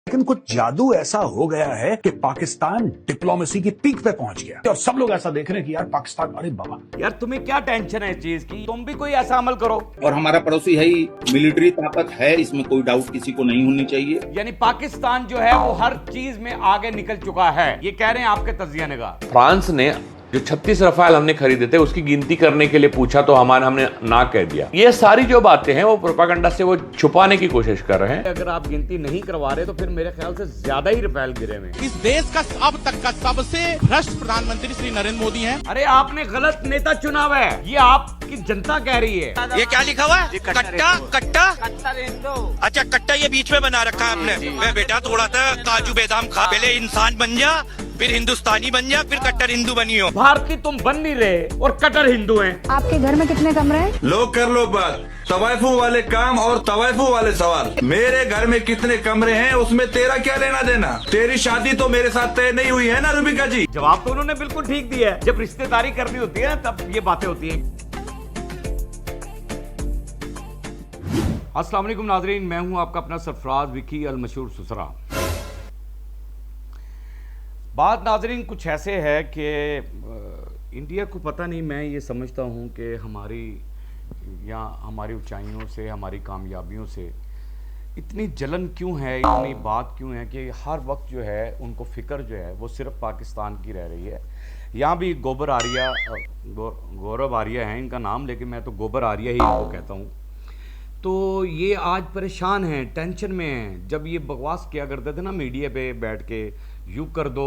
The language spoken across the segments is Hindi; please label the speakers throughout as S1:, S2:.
S1: लेकिन कुछ जादू ऐसा हो गया है कि पाकिस्तान डिप्लोमेसी की पीक पे पहुंच गया और सब लोग ऐसा देख रहे हैं कि यार पाकिस्तान, अरे बाबा
S2: यार तुम्हें क्या टेंशन है इस चीज की, तुम भी कोई ऐसा अमल करो।
S3: और हमारा पड़ोसी है ही, मिलिट्री ताकत है, इसमें कोई डाउट किसी को नहीं होनी चाहिए।
S2: यानी पाकिस्तान जो है वो हर चीज में आगे निकल चुका है, ये कह रहे हैं आपके तजिया निगार।
S4: फ्रांस ने जो 36 रफाल हमने खरीदे थे उसकी गिनती करने के लिए पूछा तो हमने ना कह दिया। ये सारी जो बातें हैं वो प्रोपागेंडा से वो छुपाने की कोशिश कर रहे हैं।
S2: अगर आप गिनती नहीं करवा रहे तो फिर मेरे ख्याल से ज्यादा ही रफाल गिरे हुए।
S5: इस देश का अब तक का सबसे भ्रष्ट प्रधानमंत्री श्री नरेंद्र मोदी हैं।
S2: अरे आपने गलत नेता चुना हुआ है, ये आपकी जनता कह रही है।
S6: ये क्या लिखा हुआ है? कट्टा कट्टा अच्छा, कट्टा ये बीच में बना रखा है आपने। मैं बेटा थोड़ा सा काजू बादाम खा, पहले इंसान बन जा, फिर हिंदुस्तानी बन जा, फिर कट्टर हिंदू बनी हो।
S2: भारतीय तुम बन नहीं रहे और कट्टर हिंदू हैं।
S7: आपके घर में कितने कमरे हैं?
S8: लोग कर लो बात, तवायफों वाले काम और तवायफों वाले सवाल। मेरे घर में कितने कमरे हैं उसमें तेरा क्या लेना देना? तेरी शादी तो मेरे साथ तय नहीं हुई है ना रूबिका जी।
S2: जवाब तो उन्होंने बिल्कुल ठीक दिया है। जब रिश्तेदारी करनी होती है तब ये बातें होती हैं। अस्सलाम वालेकुम नाजरीन, मैं हूं आपका अपना सरफराज विकी अल मशहूर सुसरा। बात नाजरीन कुछ ऐसे है कि इंडिया को पता नहीं, मैं ये समझता हूँ कि हमारी ऊंचाइयों से, हमारी कामयाबियों से इतनी जलन क्यों है, इतनी बात क्यों है कि हर वक्त जो है उनको फ़िक्र जो है वो सिर्फ पाकिस्तान की रह रही है। यहाँ भी गौरव आर्या है इनका नाम, लेकिन मैं तो गोबर आर्या ही इनको कहता हूँ। तो ये आज परेशान हैं, टेंशन में हैं। जब ये बकवास किया करते थे ना मीडिया पे बैठ के, यूँ कर दो,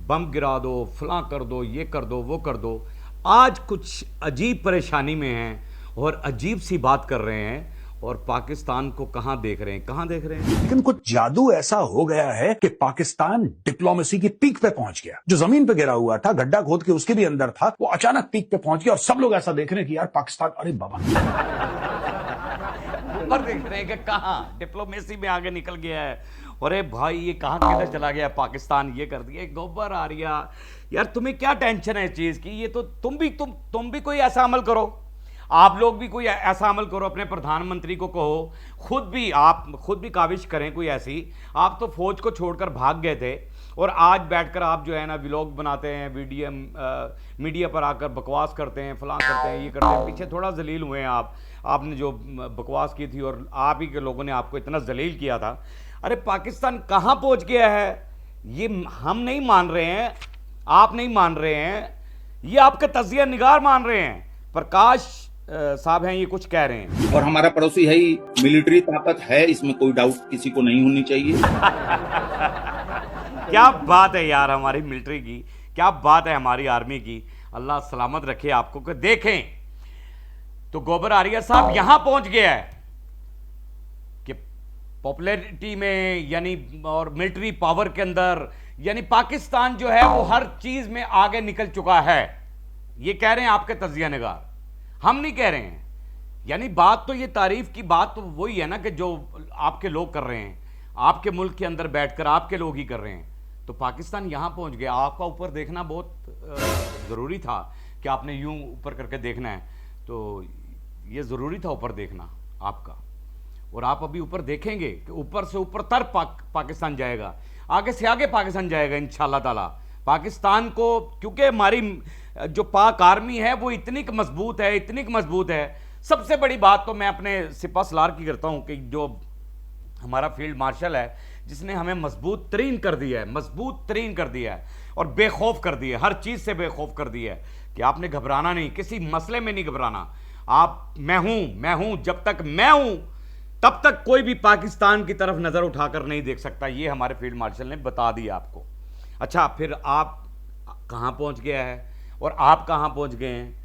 S2: बम गिरा दो, फलां कर दो, ये कर दो, वो कर दो, आज कुछ अजीब परेशानी में हैं और अजीब सी बात कर रहे हैं और पाकिस्तान को कहाँ देख रहे हैं, कहाँ देख रहे हैं।
S1: लेकिन कुछ जादू ऐसा हो गया है कि पाकिस्तान डिप्लोमेसी की पीक पे पहुंच गया। जो जमीन पे गिरा हुआ था, गड्ढा खोद के उसके भी अंदर था, वो अचानक पीक पे पहुंच गया और सब लोग ऐसा देख रहे हैं कि यार पाकिस्तान, अरे बाबा
S2: ऊपर देख रहे हैं कि कहाँ डिप्लोमेसी में आगे निकल गया है। अरे भाई ये कहाँ किधर चला गया पाकिस्तान, ये कर दिया। गोबर आ रही है यार, तुम्हें क्या टेंशन है इस चीज की? ये तो तुम भी कोई ऐसा अमल करो, आप लोग भी कोई ऐसा अमल करो, अपने प्रधानमंत्री को कहो, आप खुद भी काविश करें कोई ऐसी। आप तो फौज को छोड़कर भाग गए थे और आज बैठकर आप जो है ना व्लॉग बनाते हैं, मीडिया पर आकर बकवास करते हैं, फलां करते हैं, ये करते हैं। पीछे थोड़ा जलील हुए हैं आपने जो बकवास की थी और आप ही के लोगों ने आपको इतना जलील किया था। अरे पाकिस्तान कहाँ पहुँच गया है, ये हम नहीं मान रहे हैं, आप नहीं मान रहे हैं, ये आपके तजिया निगार मान रहे हैं। प्रकाश साहब हैं, ये कुछ कह रहे हैं।
S3: और हमारा पड़ोसी है ही, मिलिट्री ताकत है, इसमें कोई डाउट किसी को नहीं होनी चाहिए।
S2: क्या बात है यार हमारी मिलिट्री की, क्या बात है हमारी आर्मी की। अल्लाह सलामत रखे आपको। कि देखें तो गोबर आर्या साहब यहां पहुंच गया है कि पॉपुलैरिटी में, यानी और मिलिट्री पावर के अंदर, यानी पाकिस्तान जो है वो हर चीज में आगे निकल चुका है, ये कह रहे हैं आपके तजिया निगार, हम नहीं कह रहे हैं। यानी बात तो ये तारीफ की बात तो वही है ना कि जो आपके लोग कर रहे हैं, आपके मुल्क के अंदर बैठकर आपके लोग ही कर रहे हैं। तो पाकिस्तान यहाँ पहुँच गया। आपका ऊपर देखना बहुत ज़रूरी था कि आपने यूं ऊपर करके देखना है, तो ये ज़रूरी था ऊपर देखना आपका। और आप अभी ऊपर देखेंगे कि ऊपर से ऊपर तर पाकिस्तान जाएगा, आगे से आगे पाकिस्तान जाएगा इंशाल्लाह ताला। पाकिस्तान को, क्योंकि हमारी जो पाक आर्मी है वो इतनी मजबूत है, इतनी मजबूत है। सबसे बड़ी बात तो मैं अपने सिपा सलार की करता हूँ कि जो हमारा फील्ड मार्शल है, जिसने हमें मजबूत तरीन कर दिया है और बेखौफ कर दिया है, हर चीज़ से बेखौफ कर दिया है कि आपने घबराना नहीं, किसी मसले में नहीं घबराना। आप मैं हूं, जब तक मैं हूं तब तक कोई भी पाकिस्तान की तरफ नज़र उठाकर नहीं देख सकता। ये हमारे फील्ड मार्शल ने बता दिया आपको। अच्छा, फिर आप कहाँ पहुँच गया है और आप कहाँ पहुँच गए हैं?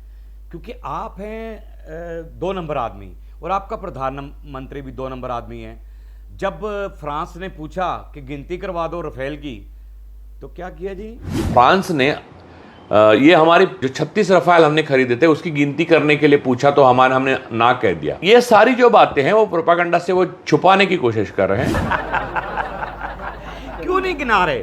S2: क्योंकि आप हैं 2 नंबर आदमी और आपका प्रधानमंत्री भी 2 नंबर आदमी है। जब फ्रांस ने पूछा कि गिनती करवा दो रफेल की, तो क्या किया जी?
S4: फ्रांस ने ये हमारी जो 36 रफाल हमने खरीदे थे उसकी गिनती करने के लिए पूछा तो हमने ना कह दिया। ये सारी जो बातें हैं वो प्रोपागेंडा से वो छुपाने की कोशिश कर रहे हैं।
S2: क्यों नहीं गिना रहे?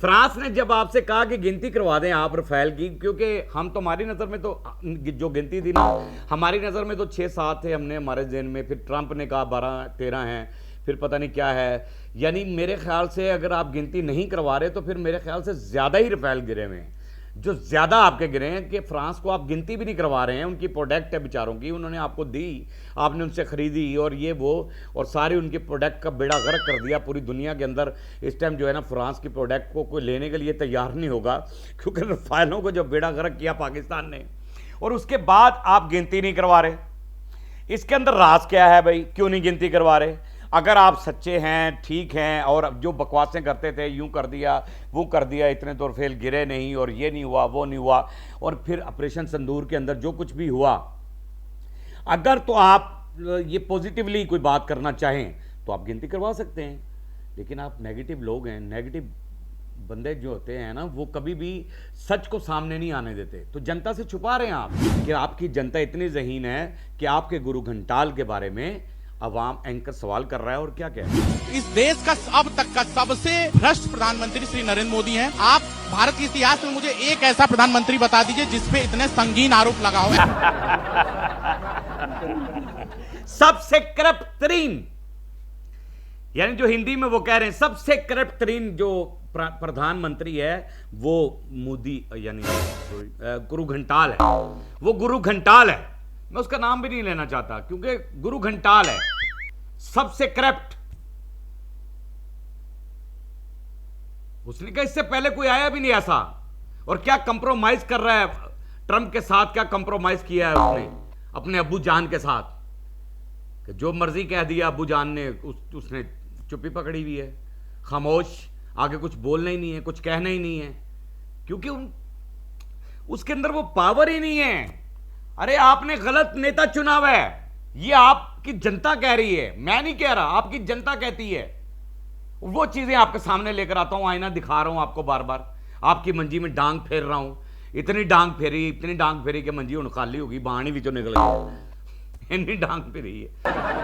S2: फ्रांस ने जब आपसे कहा कि गिनती करवा दें आप रफेल की, क्योंकि हम तो, हमारी नज़र में तो जो गिनती थी ना, हमारी नज़र में तो 6-7 थे हमने हमारे जहन में, फिर ट्रंप ने कहा 12-13 हैं, फिर पता नहीं क्या है, यानी मेरे ख्याल से अगर आप गिनती नहीं करवा रहे तो फिर मेरे ख्याल से ज़्यादा ही रफेल गिरे हुए हैं, जो ज़्यादा आपके गिरे हैं कि फ्रांस को आप गिनती भी नहीं करवा रहे हैं। उनकी प्रोडक्ट है बेचारों की, उन्होंने आपको दी, आपने उनसे ख़रीदी और ये वो, और सारे उनके प्रोडक्ट का बेड़ा गर्क कर दिया पूरी दुनिया के अंदर। इस टाइम जो है ना फ्रांस की प्रोडक्ट को कोई लेने के लिए तैयार नहीं होगा, क्योंकि रफालों को जो बेड़ा गर्क किया पाकिस्तान ने, और उसके बाद आप गिनती नहीं करवा रहे। इसके अंदर राज क्या है भाई, क्यों नहीं गिनती करवा रहे? अगर आप सच्चे हैं, ठीक हैं, और जो बकवासें करते थे, यूं कर दिया वो कर दिया, इतने तो फेल गिरे नहीं, और ये नहीं हुआ वो नहीं हुआ, और फिर ऑपरेशन संदूर के अंदर जो कुछ भी हुआ, अगर तो आप ये पॉजिटिवली कोई बात करना चाहें तो आप गिनती करवा सकते हैं। लेकिन आप नेगेटिव लोग हैं, नेगेटिव बंदे जो होते हैं ना, वो कभी भी सच को सामने नहीं आने देते। तो जनता से छुपा रहे हैं आप, कि आपकी जनता इतनी ज़हीन है कि आपके गुरु घंटाल के बारे में अवाम एंकर सवाल कर रहा है, और क्या कह रहा है।
S5: इस देश का अब तक का सबसे भ्रष्ट प्रधानमंत्री श्री नरेंद्र मोदी हैं। आप भारत के इतिहास में मुझे एक ऐसा प्रधानमंत्री बता दीजिए जिसपे इतने संगीन आरोप लगा हुआ है।
S2: सबसे करप्ट तरीन, यानी जो हिंदी में वो कह रहे हैं सबसे करप्ट तरीन जो प्रधानमंत्री है वो मोदी, यानी गुरु घंटाल है। वो गुरु घंटाल है, मैं उसका नाम भी नहीं लेना चाहता क्योंकि गुरु घंटाल है, सबसे करप्ट। उसने कहा इससे पहले कोई आया भी नहीं ऐसा। और क्या कंप्रोमाइज कर रहा है ट्रंप के साथ, क्या कंप्रोमाइज किया है उसने अपने अब्बू जान के साथ, कि जो मर्जी कह दिया अब्बू जान ने, उसने चुप्पी पकड़ी हुई है, खामोश, आगे कुछ बोलना ही नहीं है, कुछ कहना ही नहीं है, क्योंकि उसके अंदर वो पावर ही नहीं है। अरे आपने गलत नेता चुना हुआ है, ये आपकी जनता कह रही है, मैं नहीं कह रहा, आपकी जनता कहती है। वो चीजें आपके सामने लेकर आता हूं, आईना दिखा रहा हूं आपको बार बार, आपकी मंजी में डांग फेर रहा हूं, इतनी डांग फेरी कि मंजी उन खाली होगी, बाणी भी जो निकल गई, इतनी डांग फेरी है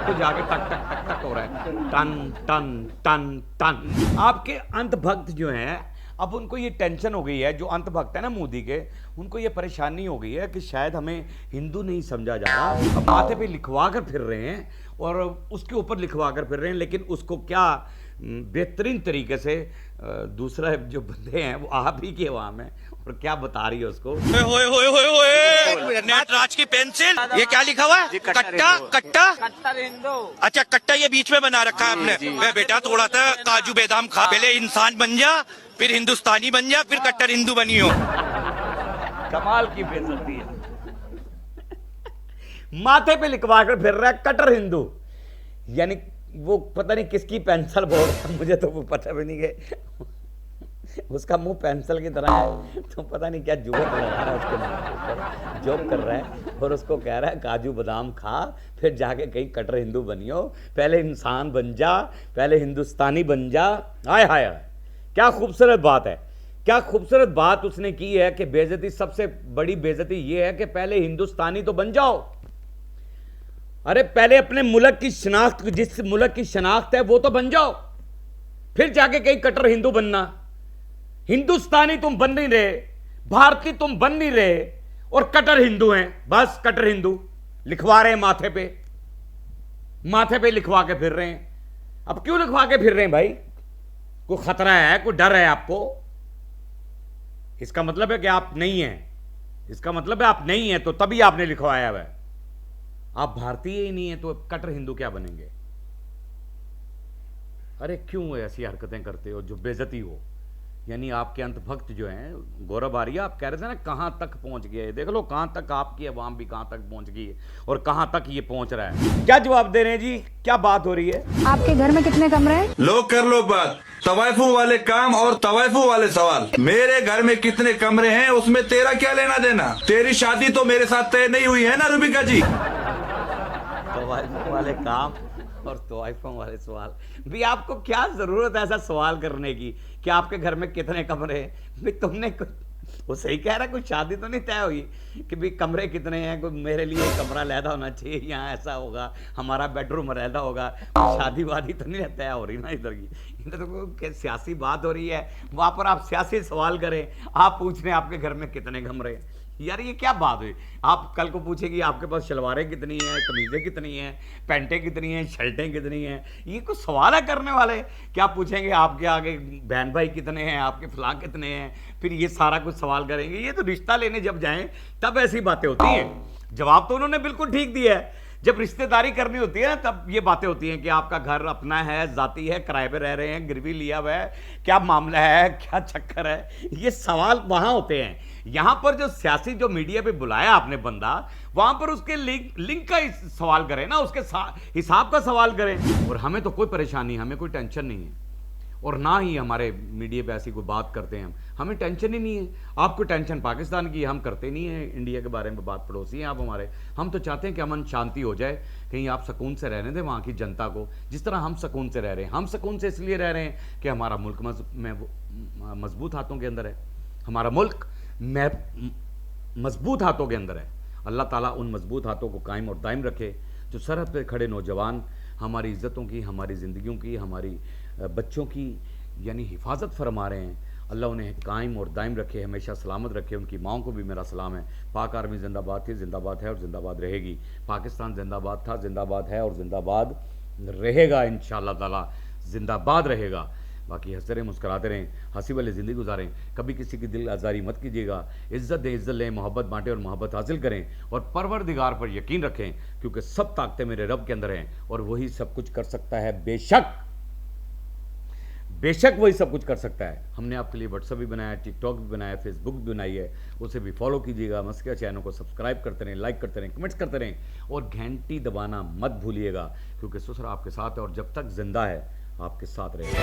S2: तो जाके टक टक टक टक हो रहा है, टन टन टन टन। आपके अंत भक्त जो हैं, अब उनको ये टेंशन हो गई है, जो अंत भक्त है ना मोदी के, उनको ये परेशानी हो गई है कि शायद हमें हिंदू नहीं समझा जा रहा। अब माथे पे लिखवा कर फिर रहे हैं और उसके ऊपर लिखवा कर फिर रहे हैं, लेकिन उसको क्या बेहतरीन तरीके से दूसरा जो बंदे हैं वो आप ही के अवाम है, और क्या बता रही है उसको।
S6: नटराज की पेंसिल, ये क्या लिखा हुआ है? कट्टा कट्टा अच्छा, कट्टा ये बीच में बना रखा है आपने। मैं बेटा थोड़ा सा काजू बादाम खा, पहले इंसान बन जा, फिर हिंदुस्तानी बन जा, फिर कट्टर हिंदू बनी हो।
S2: कमाल की बेइज्जती है। माथे पे लिखवा कर फिर रहा है कट्टर हिंदू, यानी वो पता नहीं किसकी पेंसिल बोर्ड है, मुझे तो वो पता भी नहीं कि उसका मुंह पेंसिल की तरह है, तो पता नहीं क्या जुगत लगा रहा है उसके मुंह के ऊपर, जोक कर रहा है और उसको कह रहा है काजू बादाम खा, फिर जाके कहीं कट्टर हिंदू बनियो, पहले इंसान बन जा, पहले हिंदुस्तानी बन जा। हाय हाय, क्या खूबसूरत बात है, क्या खूबसूरत बात उसने की है कि बेइज्जती, सबसे बड़ी बेइज्जती ये है कि पहले हिंदुस्तानी तो बन जाओ। अरे पहले अपने मुल्क की शनाख्त, जिस मुल्क की शनाख्त है वो तो बन जाओ, फिर जाके कहीं कट्टर हिंदू बनना। हिंदुस्तानी तुम बन नहीं रहे, भारतीय तुम बन नहीं रहे, और कट्टर हिंदू हैं, बस कट्टर हिंदू लिखवा रहे हैं माथे पे लिखवा के फिर रहे हैं। अब क्यों लिखवा के फिर रहे हैं भाई? कोई खतरा है, कोई डर है आपको? इसका मतलब है कि आप नहीं हैं, इसका मतलब है आप नहीं हैं, तो तभी आपने लिखवाया है। आप भारतीय ही नहीं है तो कट्टर हिंदू क्या बनेंगे? अरे क्यों ऐसी हरकतें करते हो जो बेइज्जती हो? यानी आपके अंतभक्त जो हैं, गौरव आर्या, आप कह रहे थे ना कहां तक पहुंच गए, देख लो कहां तक आपकी अवाम भी कहां तक पहुंच गई है और कहां तक ये पहुंच रहा है। क्या जवाब दे रहे हैं जी, क्या बात हो रही है?
S7: आपके घर में कितने कमरे हैं?
S8: लोग कर लो बात, तवायफों वाले काम और तवायफों वाले सवाल। मेरे घर में कितने कमरे हैं उसमें तेरा क्या लेना देना? तेरी शादी तो मेरे साथ तय नहीं हुई है ना रुबिका जी।
S2: तवाइफों वाले काम और तवाइफों वाले सवाल भी, आपको क्या जरूरत है ऐसा सवाल करने की कि आपके घर में कितने कमरे हैं? भी तुमने वो सही कह रहा है, कुछ शादी तो नहीं तय हुई कि भी कमरे कितने हैं, कोई मेरे लिए कमरा लहदा होना चाहिए, यहाँ ऐसा होगा, हमारा बेडरूम लहदा होगा, शादी वादी तो नहीं तय हो रही ना इधर की। इधर तो सियासी बात हो रही है, वहाँ पर आप सियासी सवाल करें, आप पूछ रहे हैं आपके घर में कितने कमरे हैं। यार ये क्या बात हुई? आप कल को पूछेगी आपके पास शलवारें कितनी हैं, कमीजें कितनी हैं, पैंटें कितनी हैं, शर्टें कितनी हैं, ये कुछ सवाल है करने वाले? क्या पूछेंगे आपके आगे बहन भाई कितने हैं, आपके फलां कितने हैं, फिर ये सारा कुछ सवाल करेंगे? ये तो रिश्ता लेने जब जाएं तब ऐसी बातें होती हैं। जवाब तो उन्होंने बिल्कुल ठीक दिया है। जब रिश्तेदारी करनी होती है तब ये बातें होती हैं कि आपका घर अपना है, जाती है, किराए पे रह रहे हैं, गिरवी लिया हुआ है, क्या मामला है, क्या चक्कर है, ये सवाल वहां होते हैं। यहां पर जो सियासी जो मीडिया पे बुलाया आपने बंदा, वहां पर उसके लिंक का सवाल करें ना, उसके हिसाब का सवाल करें। और हमें तो कोई परेशानी, हमें कोई टेंशन नहीं है, और ना ही हमारे मीडिया पे ऐसी कोई बात करते हैं। हमें टेंशन ही नहीं है। आपको टेंशन पाकिस्तान की, हम करते नहीं है इंडिया के बारे में बात। पड़ोसी हैं आप हमारे, हम तो चाहते हैं कि अमन शांति हो जाए, कहीं आप सुकून से रहने दें वहाँ की जनता को, जिस तरह हम सुकून से रह रहे हैं। हम सुकून से इसलिए रह रहे हैं कि हमारा मुल्क मजबूत हाथों के अंदर है, हमारा मुल्क मजबूत हाथों के अंदर है। अल्लाह ताला उन मजबूत हाथों को कायम और दायम रखे। जो सरहद पर खड़े नौजवान हमारी इज़्ज़तों की, हमारी ज़िंदगियों की, हमारी बच्चों की यानी हिफाजत फरमा रहे हैं, अल्लाह उन्हें कायम और दायम रखे, हमेशा सलामत रखे। उनकी माओं को भी मेरा सलाम है। पाक आर्मी जिंदाबाद थी, जिंदाबाद है और जिंदाबाद रहेगी। पाकिस्तान जिंदाबाद था, जिंदाबाद है और जिंदाबाद रहेगा। इंशाअल्लाह ताला जिंदाबाद रहेगा। बाकी हंसते रहें, मुस्कुराते रहें, हंसी वाली ज़िंदगी गुजारें। कभी किसी की दिल आज़ारी मत कीजिएगा। इज़्ज़त दें, इज़्ज़त लें, मोहब्बत बांटें और मोहब्बत हासिल करें। और परवरदिगार पर यकीन रखें, क्योंकि सब ताकतें मेरे रब के अंदर हैं और वही सब कुछ कर सकता है। बेशक वही सब कुछ कर सकता है। हमने आपके लिए व्हाट्सएप भी बनाया, टिकटॉक भी बनाया, फेसबुक भी बनाई है, उसे भी फॉलो कीजिएगा। मस्किया चैनल को सब्सक्राइब करते रहें, लाइक करते रहें, कमेंट्स करते रहें और घंटी दबाना मत भूलिएगा, क्योंकि ससुर आपके साथ है और जब तक जिंदा है आपके साथ रहेगा।